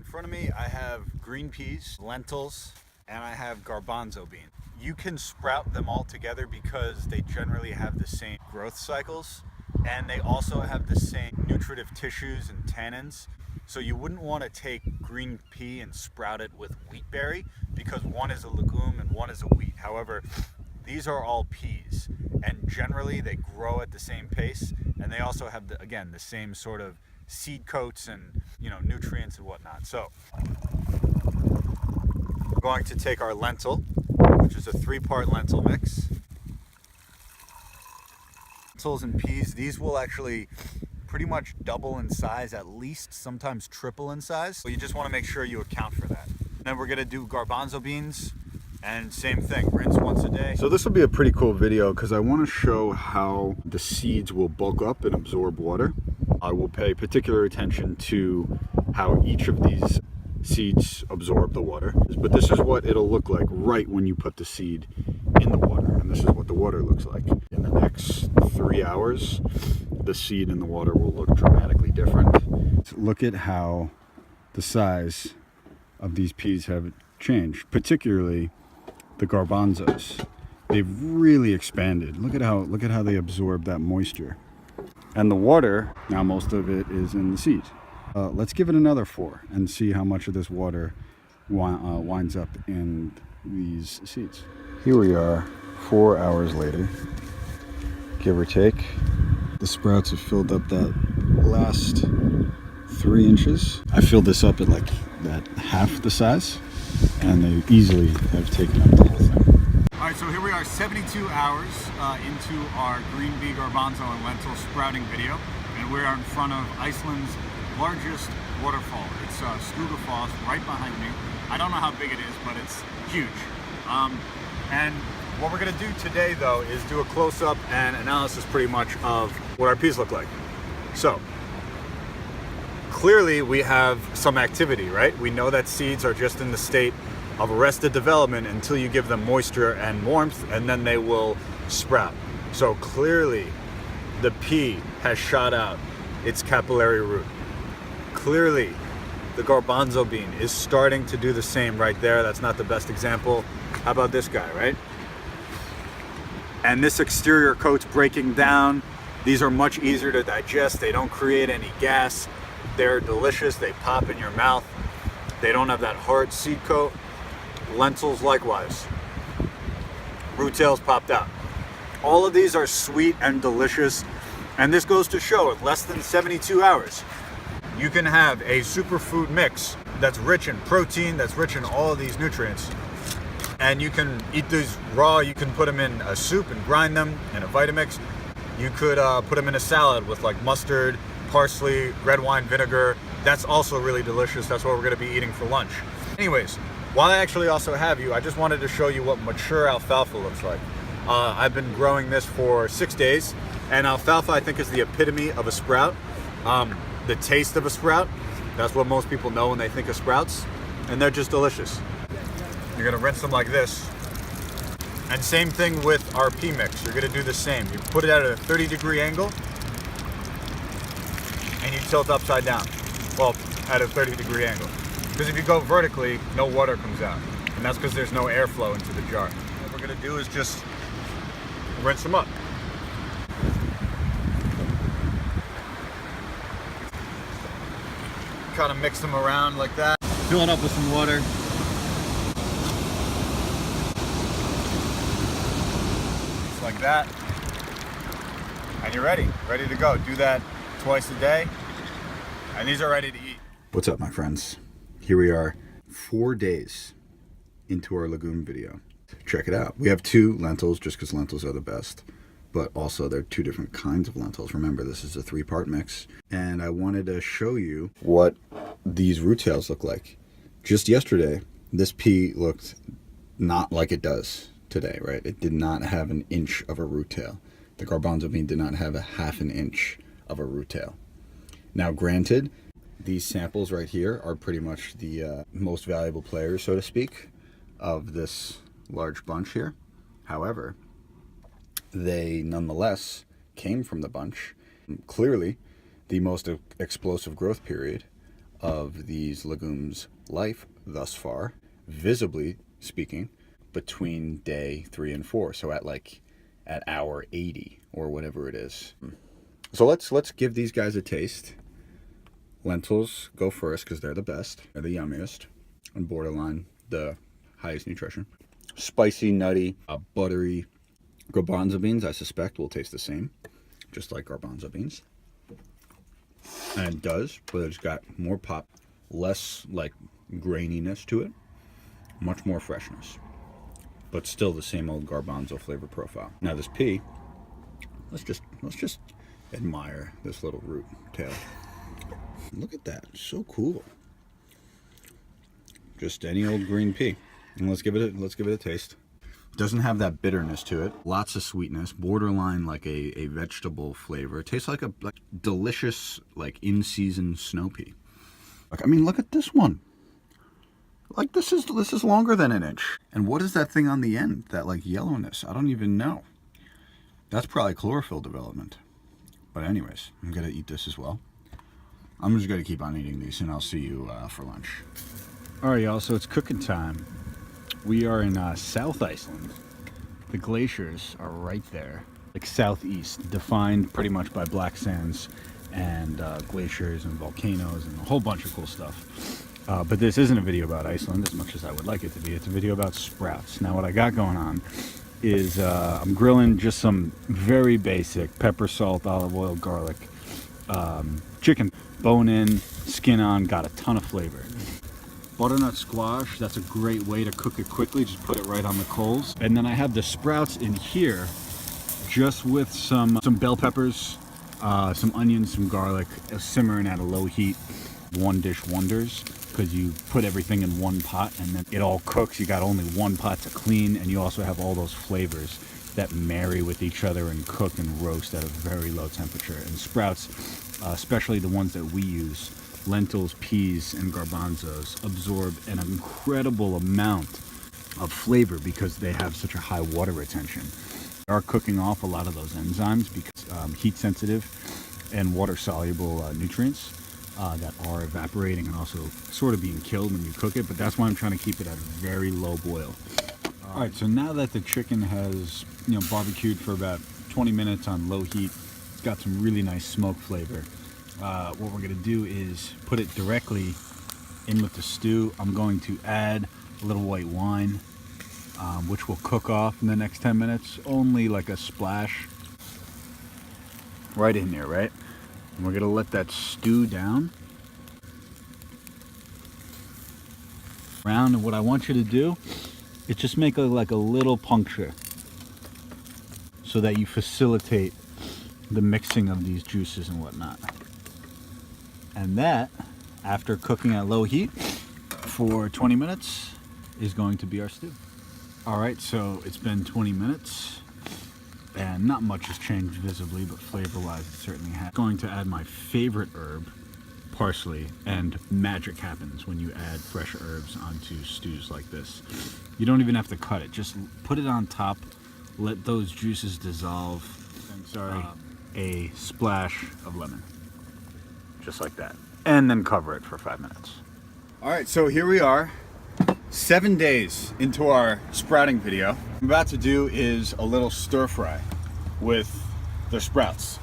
front of me, I have green peas, lentils, and I have garbanzo bean. You can sprout them all together because they generally have the same growth cycles, and they also have the same nutritive tissues and tannins. So you wouldn't want to take green pea and sprout it with wheat berry because one is a legume and one is a wheat. However, these are all peas, and generally they grow at the same pace, and they also have, again, the same sort of seed coats and nutrients and whatnot. So we're going to take our lentil, which is a 3-part lentil mix. Lentils and peas, these will actually pretty much double in size, at least sometimes triple in size. So you just want to make sure you account for that. Then we're going to do garbanzo beans, and same thing, rinse once a day. So this will be a pretty cool video because I want to show how the seeds will bulk up and absorb water. I will pay particular attention to how each of these seeds absorb the water. But this is what it'll look like right when you put the seed in the water. And this is what the water looks like. In the next 3 hours, the seed in the water will look dramatically different. Look at how the size of these peas have changed, particularly the garbanzos. They've really expanded. Look at how they absorb that moisture. And the water, now most of it is in the seed. Let's give it another 4 and see how much of this water winds up in these seeds. Here we are, 4 hours later, give or take. The sprouts have filled up that last 3 inches. I filled this up at like that half the size, and they easily have taken up the whole thing. All right, so here we are 72 hours into our green pea, garbanzo, and lentil sprouting video, and we're in front of Iceland's largest waterfall. It's Skugga Falls, right behind me. I don't know how big it is, but it's huge. And what we're gonna do today, though, is do a close-up and analysis pretty much of what our peas look like. So, clearly we have some activity, right? We know that seeds are just in the state of arrested development until you give them moisture and warmth, and then they will sprout. So clearly the pea has shot out its capillary root. Clearly the garbanzo bean is starting to do the same right there. That's not the best example. How about this guy, right? And this exterior coat's breaking down. These are much easier to digest. They don't create any gas. They're delicious. They pop in your mouth. They don't have that hard seed coat. Lentils likewise. Root tails popped out. All of these are sweet and delicious. And this goes to show, in less than 72 hours, you can have a superfood mix that's rich in protein, that's rich in all of these nutrients. And you can eat these raw. You can put them in a soup and grind them in a Vitamix. You could put them in a salad with like mustard, parsley, red wine vinegar. That's also really delicious. That's what we're gonna be eating for lunch. Anyways, while I actually also have you, I just wanted to show you what mature alfalfa looks like. I've been growing this for 6 days, and alfalfa I think is the epitome of a sprout. The taste of a sprout, that's what most people know when they think of sprouts, and they're just delicious. You're gonna rinse them like this. And same thing with our pea mix. You're gonna do the same. You put it at a 30-degree angle, and you tilt upside down. Well, at a 30-degree angle. Because if you go vertically, no water comes out. And that's because there's no airflow into the jar. What we're gonna do is just rinse them up. Kind of mix them around like that. Fill it up with some water. Just like that. And you're ready to go. Do that twice a day. And these are ready to eat. What's up, my friends? Here we are 4 days into our legume video. Check it out. We have 2 lentils just because lentils are the best, but also they're 2 different kinds of lentils. Remember, this is a 3-part mix, and I wanted to show you what these root tails look like. Just yesterday, this pea looked not like it does today, right? It did not have an inch of a root tail. The garbanzo bean did not have a half an inch of a root tail. Now, granted, these samples right here are pretty much the most valuable players, so to speak, of this large bunch here. However, they nonetheless came from the bunch. Clearly, the most explosive growth period of these legumes' life thus far, visibly speaking, between day 3 and 4. So at hour 80 or whatever it is. So let's give these guys a taste. Lentils go first because they're the best. They're the yummiest and borderline the highest nutrition. Spicy, nutty, buttery. Garbanzo beans, I suspect, will taste the same, just like garbanzo beans. And it does, but it's got more pop, less like graininess to it, much more freshness, but still the same old garbanzo flavor profile. Now this pea, let's just admire this little root tail. Look at that, so cool. Just any old green pea. And let's give it a taste. Doesn't have that bitterness to it. Lots of sweetness, borderline like a vegetable flavor. It tastes like a delicious, like in-season snow pea. Like, I mean, look at this one. Like this is longer than an inch. And what is that thing on the end? That like yellowness? I don't even know. That's probably chlorophyll development. But anyways, I'm gonna eat this as well. I'm just gonna keep on eating these, and I'll see you for lunch. All right, y'all. So it's cooking time. We are in South Iceland. The glaciers are right there, like southeast, defined pretty much by black sands and glaciers and volcanoes and a whole bunch of cool stuff. But this isn't a video about Iceland as much as I would like it to be. It's a video about sprouts. Now what I got going on is I'm grilling just some very basic pepper, salt, olive oil, garlic, chicken, bone in, skin on, got a ton of flavor. Butternut squash, that's a great way to cook it quickly. Just put it right on the coals. And then I have the sprouts in here just with some bell peppers, some onions, some garlic, simmering at a low heat. One dish wonders because you put everything in one pot and then it all cooks. You got only one pot to clean, and you also have all those flavors that marry with each other and cook and roast at a very low temperature. And sprouts, especially the ones that we use, lentils, peas, and garbanzos, absorb an incredible amount of flavor because they have such a high water retention. They are cooking off a lot of those enzymes because heat sensitive and water soluble nutrients that are evaporating and also sort of being killed when you cook it, but that's why I'm trying to keep it at a very low boil. All right, so now that the chicken has barbecued for about 20 minutes on low heat, it's got some really nice smoke flavor. What we're gonna do is put it directly in with the stew. I'm going to add a little white wine, which will cook off in the next 10 minutes. Only like a splash right in there, right? And we're gonna let that stew down. And what I want you to do is just make like a little puncture so that you facilitate the mixing of these juices and whatnot. And that, after cooking at low heat for 20 minutes, is going to be our stew. All right, so it's been 20 minutes and not much has changed visibly, but flavor-wise it certainly has. I'm going to add my favorite herb, parsley, and magic happens when you add fresh herbs onto stews like this. You don't even have to cut it, just put it on top, let those juices dissolve. A splash of lemon. Just like that, and then cover it for 5 minutes. All right, so here we are, 7 days into our sprouting video. What I'm about to do is a little stir fry with the sprouts.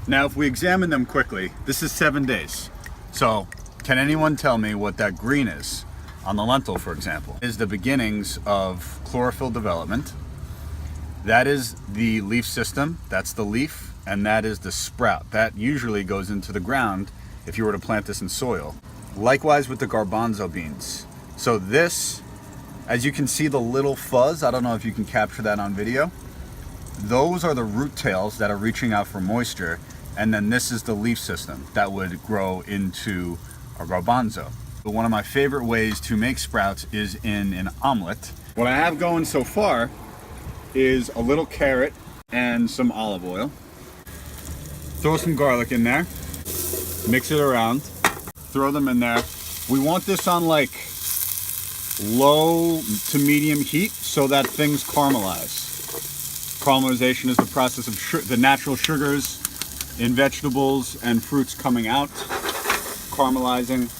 Now, if we examine them quickly, this is 7 days. So, can anyone tell me what that green is on the lentil, for example? Is the beginnings of chlorophyll development. That is the leaf system, that's the leaf, and that is the sprout. That usually goes into the ground if you were to plant this in soil. Likewise with the garbanzo beans. So this, as you can see the little fuzz, I don't know if you can capture that on video. Those are the root tails that are reaching out for moisture, and then this is the leaf system that would grow into a garbanzo. But one of my favorite ways to make sprouts is in an omelette. What I have going so far is a little carrot and some olive oil. Throw some garlic in there. Mix it around, throw them in there. We want this on like low to medium heat so that things caramelize. Caramelization is the process of the natural sugars in vegetables and fruits coming out, caramelizing,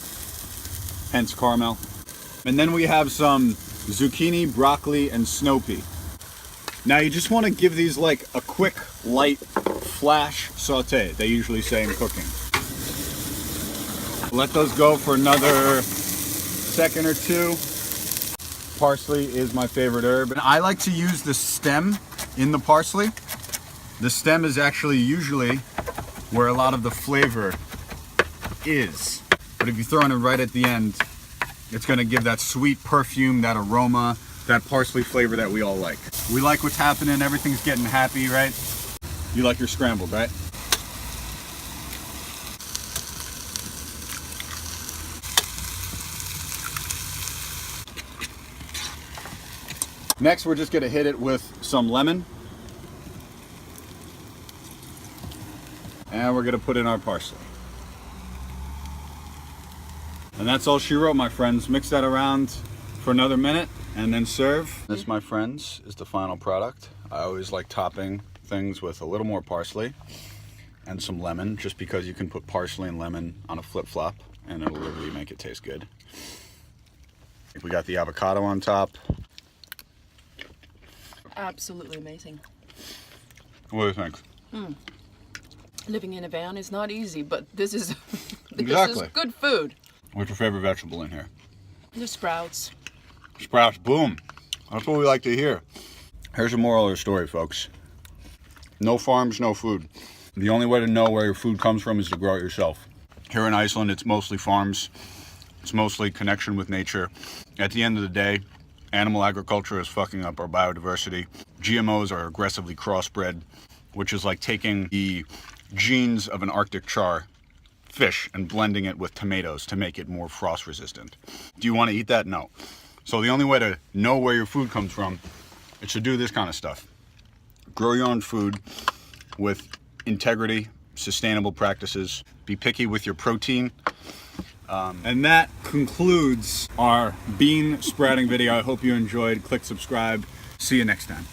hence caramel. And then we have some zucchini, broccoli, and snow pea. Now you just want to give these like a quick, light, flash saute, they usually say in cooking. Let those go for another second or two. Parsley is my favorite herb. And I like to use the stem in the parsley. The stem is actually usually where a lot of the flavor is. But if you throw it right at the end, it's gonna give that sweet perfume, that aroma, that parsley flavor that we all like. We like what's happening, everything's getting happy, right? You like your scrambled, right? Next, we're just gonna hit it with some lemon. And we're gonna put in our parsley. And that's all she wrote, my friends. Mix that around for another minute and then serve. This, my friends, is the final product. I always like topping things with a little more parsley and some lemon, just because you can put parsley and lemon on a flip-flop and it'll literally make it taste good. We got the avocado on top. Absolutely amazing. What do you think? Living in a van is not easy, but this is Exactly. is good food. What's your favorite vegetable in here? The sprouts. Sprouts, boom. That's what we like to hear. Here's the moral of the story, folks. No farms, no food. The only way to know where your food comes from is to grow it yourself. Here in Iceland, it's mostly farms. It's mostly connection with nature. At the end of the day, animal agriculture is fucking up our biodiversity. GMOs are aggressively crossbred, which is like taking the genes of an Arctic char fish and blending it with tomatoes to make it more frost resistant. Do you want to eat that? No. So the only way to know where your food comes from is to do this kind of stuff. Grow your own food with integrity, sustainable practices. Be picky with your protein. And that concludes our bean sprouting video. I hope you enjoyed. Click subscribe. See you next time.